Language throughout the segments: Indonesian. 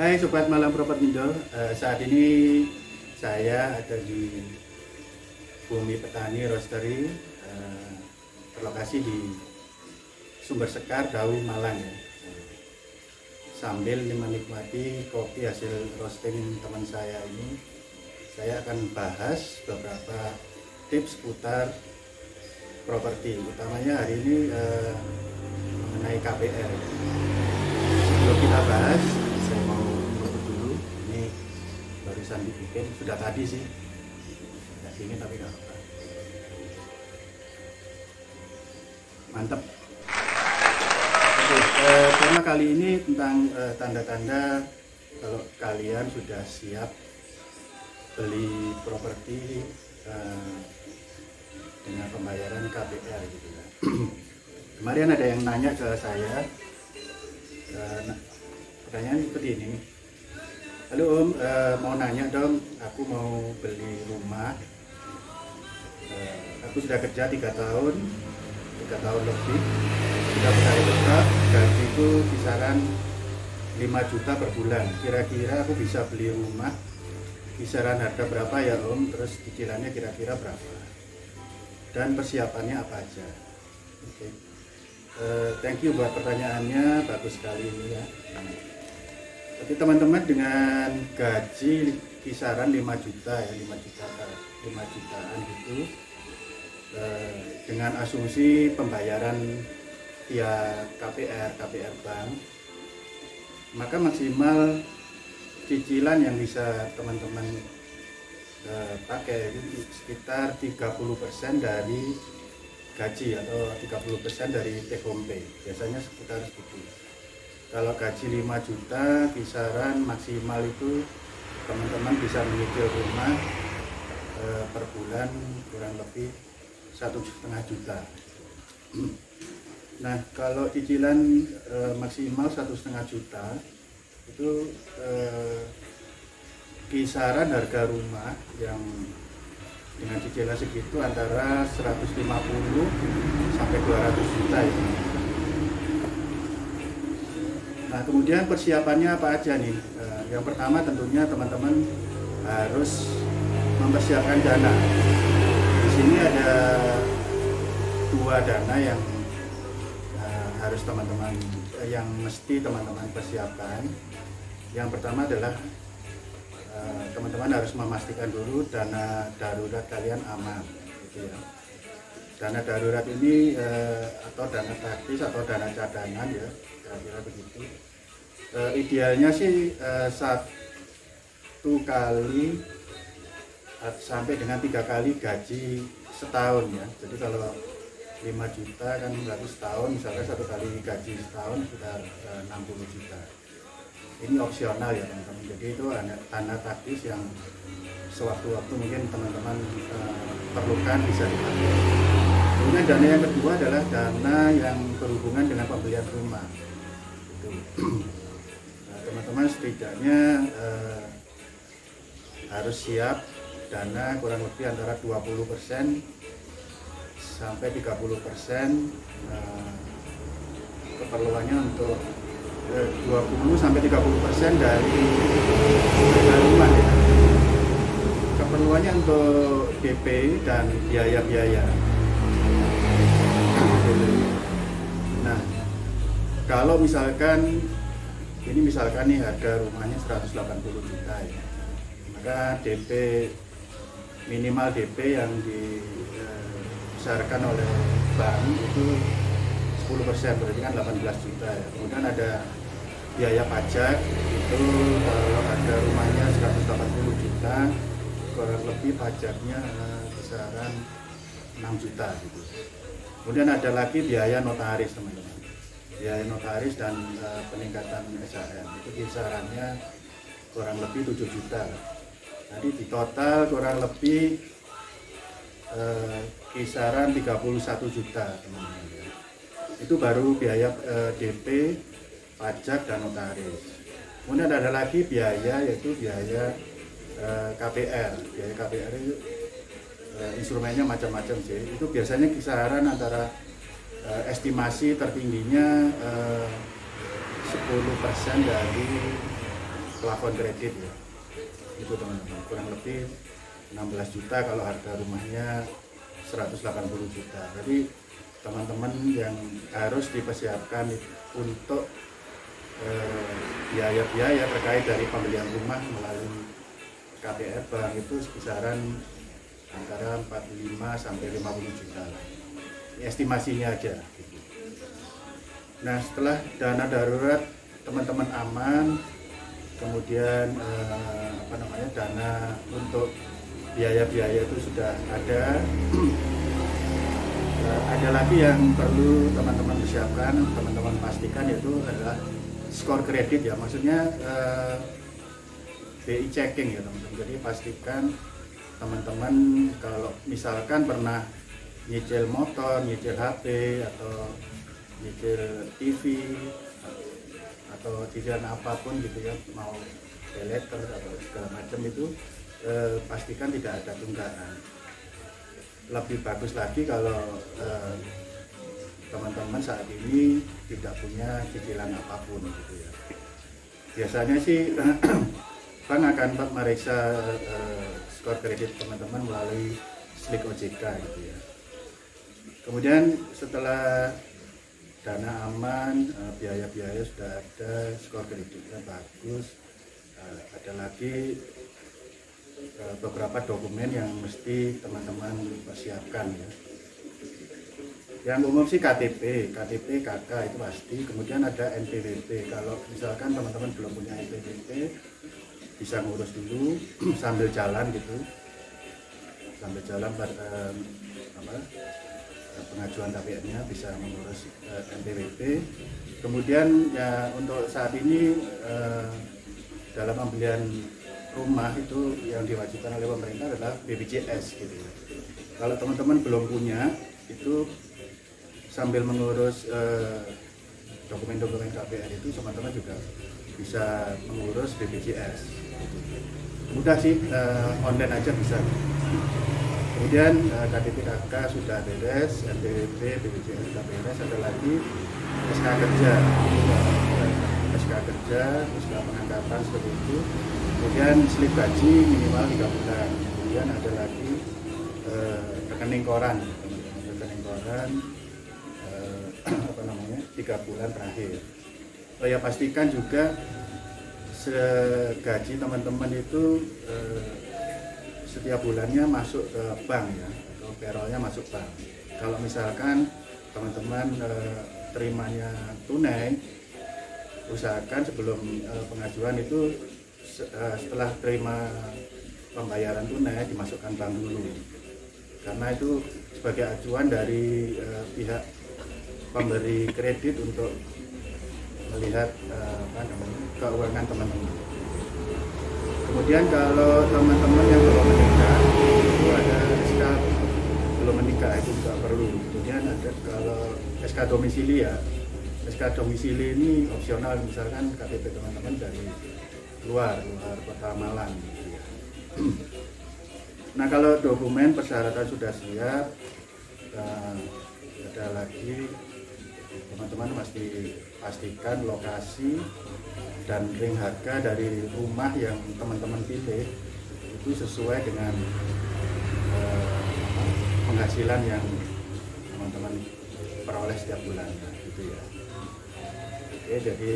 Hai Sobat Malang Propertindo, saat ini saya ada di Bumi Petani Roastery, berlokasi di Sumber Sekar, Dawu, Malang ya. Sambil menikmati kopi hasil roasting teman saya ini, saya akan bahas beberapa tips seputar properti, utamanya hari ini mengenai KPR. Sebelum kita bahas, saya mau menutup dulu. Ini barusan dibikin, sudah tadi sih, nggak dingin tapi nggak apa-apa. Mantap. Oke, tema kali ini tentang tanda-tanda kalau kalian sudah siap beli properti dengan pembayaran KPR gitu ya. Kemarin ada yang nanya ke saya, pertanyaan seperti ini. Halo Om, mau nanya dong, aku mau beli rumah. Aku sudah kerja 3 tahun lebih, sudah berkarir tetap, gajiku kisaran 5 juta per bulan. Kira-kira aku bisa beli rumah, kisaran harga berapa ya Om? Terus cicilannya kira-kira berapa? Dan persiapannya apa aja? Oke. Thank you buat pertanyaannya, bagus sekali ini ya. Tapi teman-teman dengan gaji kisaran 5 juta ya, 5 jutaan gitu, dengan asumsi pembayaran via KPR bank, maka maksimal cicilan yang bisa teman-teman pakai itu sekitar 30% dari gaji atau 30% dari take home pay, biasanya sekitar segitu. Kalau gaji 5 juta, kisaran maksimal itu teman-teman bisa menyicil rumah per bulan kurang lebih 1,5 juta. Nah, kalau cicilan maksimal 1,5 juta itu kisaran harga rumah yang dengan cicilan segitu antara 150 sampai 200 juta ya. Nah, kemudian persiapannya apa aja nih? Yang pertama tentunya teman-teman harus mempersiapkan dana. Di sini ada 2 dana yang harus yang mesti teman-teman persiapkan. Yang pertama adalah teman-teman harus memastikan dulu dana darurat kalian aman, gitu ya. Dana darurat ini atau dana taktis atau dana cadangan ya, kira-kira begitu. Idealnya sih 1 kali sampai dengan 3 kali gaji setahun ya. Jadi kalau 5 juta kan berarti setahun, misalnya 1 kali gaji setahun sudah 60 juta. Ini opsional ya teman-teman, jadi itu dana taktis yang sewaktu-waktu mungkin teman-teman perlukan bisa dipakai. Kemudian dana yang kedua adalah dana yang berhubungan dengan pembelian rumah. Nah, teman-teman setidaknya harus siap dana kurang lebih antara 20% sampai 30% keperluannya untuk 20 sampai 30% dari harga rumah ya. Keperluannya untuk DP dan biaya-biaya. Nah, kalau misalkan nih harga rumahnya 180 juta ya, maka DP minimal DP yang disyaratkan oleh bank itu 10%, berarti kan 18 juta ya. Kemudian ada biaya pajak, itu kalau harga rumahnya 180 juta, kurang lebih pajaknya kisaran 6 juta gitu. Kemudian ada lagi biaya notaris teman-teman, biaya notaris dan peningkatan SHM, itu kisarannya kurang lebih 7 juta. Jadi di total kurang lebih kisaran 31 juta teman-teman. Itu baru biaya DP, pajak dan notaris. Kemudian ada lagi biaya, yaitu biaya KPR. Biaya KPR itu instrumennya macam-macam sih. Itu biasanya kisaran antara estimasi tertingginya 10% dari plafon kredit ya. Itu teman-teman, kurang lebih 16 juta kalau harga rumahnya 180 juta. Jadi teman-teman yang harus dipersiapkan untuk biaya-biaya terkait dari pembelian rumah melalui KPR bank itu kisaran antara 45 sampai 50 juta lah. Estimasinya aja gitu. Nah, setelah dana darurat teman-teman aman, kemudian dana untuk biaya-biaya itu sudah ada. Ada lagi yang perlu teman-teman persiapkan, teman-teman pastikan, yaitu adalah skor kredit ya, maksudnya BI checking ya teman-teman. Jadi pastikan teman-teman kalau misalkan pernah nyicil motor, nyicil HP, atau nyicil TV atau cicilan apapun gitu ya, mau paylater atau segala macam itu, pastikan tidak ada tunggakan. Lebih bagus lagi kalau teman-teman saat ini tidak punya cicilan apapun gitu ya. Biasanya sih bank akan meriksa skor kredit teman-teman melalui slik OJK gitu ya. Kemudian setelah dana aman, biaya-biaya sudah ada, skor kreditnya bagus, ada lagi beberapa dokumen yang mesti teman-teman persiapkan ya. Yang umum sih KTP, KK itu pasti. Kemudian ada NPWP. Kalau misalkan teman-teman belum punya NPWP, bisa ngurus dulu sambil jalan gitu, sambil jalan pengajuan KPR-nya bisa mengurus NPWP. Kemudian ya untuk saat ini dalam pembelian rumah itu yang diwajibkan oleh pemerintah adalah BPJS gitu ya. Kalau teman-teman belum punya, itu sambil mengurus dokumen-dokumen KPR itu teman-teman juga bisa mengurus BPJS gitu. Mudah sih, online aja bisa. Kemudian KTP KK sudah beres, NPWP, BPJS sudah beres, ada lagi SK kerja, SK kerja, SK pengangkatan seperti itu. Kemudian slip gaji minimal 3 bulan. Kemudian ada lagi rekening koran, 3 bulan terakhir. Oh ya, pastikan juga gaji teman-teman itu setiap bulannya masuk ke bank ya, atau payrollnya masuk bank. Kalau misalkan teman-teman terimanya tunai, usahakan sebelum pengajuan itu setelah terima pembayaran tunai dimasukkan bank dulu, karena itu sebagai acuan dari pihak pemberi kredit untuk melihat keuangan teman-teman. Kemudian kalau teman-teman yang belum menikah, itu ada SK belum menikah, itu juga perlu. Kemudian ada kalau SK domisili ya, SK domisili ini opsional, misalkan KTP teman-teman dari luar kota Malang gitu ya. Nah, kalau dokumen persyaratan sudah siap, ada lagi teman-teman pasti pastikan lokasi dan ring harga dari rumah yang teman-teman pilih itu sesuai dengan penghasilan yang teman-teman peroleh setiap bulan gitu ya. Oke, jadi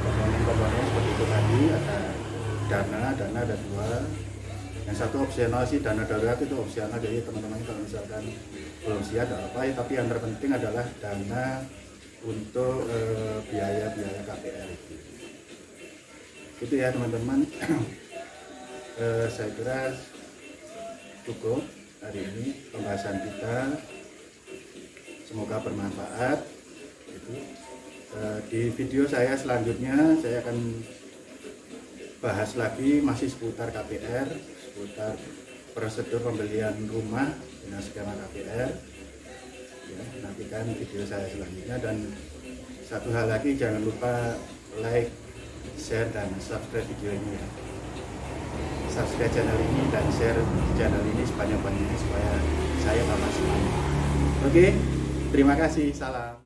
komponen-komponen seperti itu tadi, ada dana ada 2. Yang satu opsional sih, dana darurat itu opsional, jadi teman-teman kalau misalkan belum siap tidak apa ya, tapi yang terpenting adalah dana untuk biaya-biaya KPR itu. Itu ya teman-teman. Saya kira cukup hari ini pembahasan kita, semoga bermanfaat. Di video saya selanjutnya saya akan bahas lagi masih seputar KPR, seputar prosedur pembelian rumah dengan skema KPR ya. Nantikan video saya selanjutnya, dan satu hal lagi, jangan lupa like, share, dan subscribe video ini ya. Subscribe channel ini dan share channel ini sebanyak-banyaknya supaya saya tambah semangat. Oke, terima kasih, salam.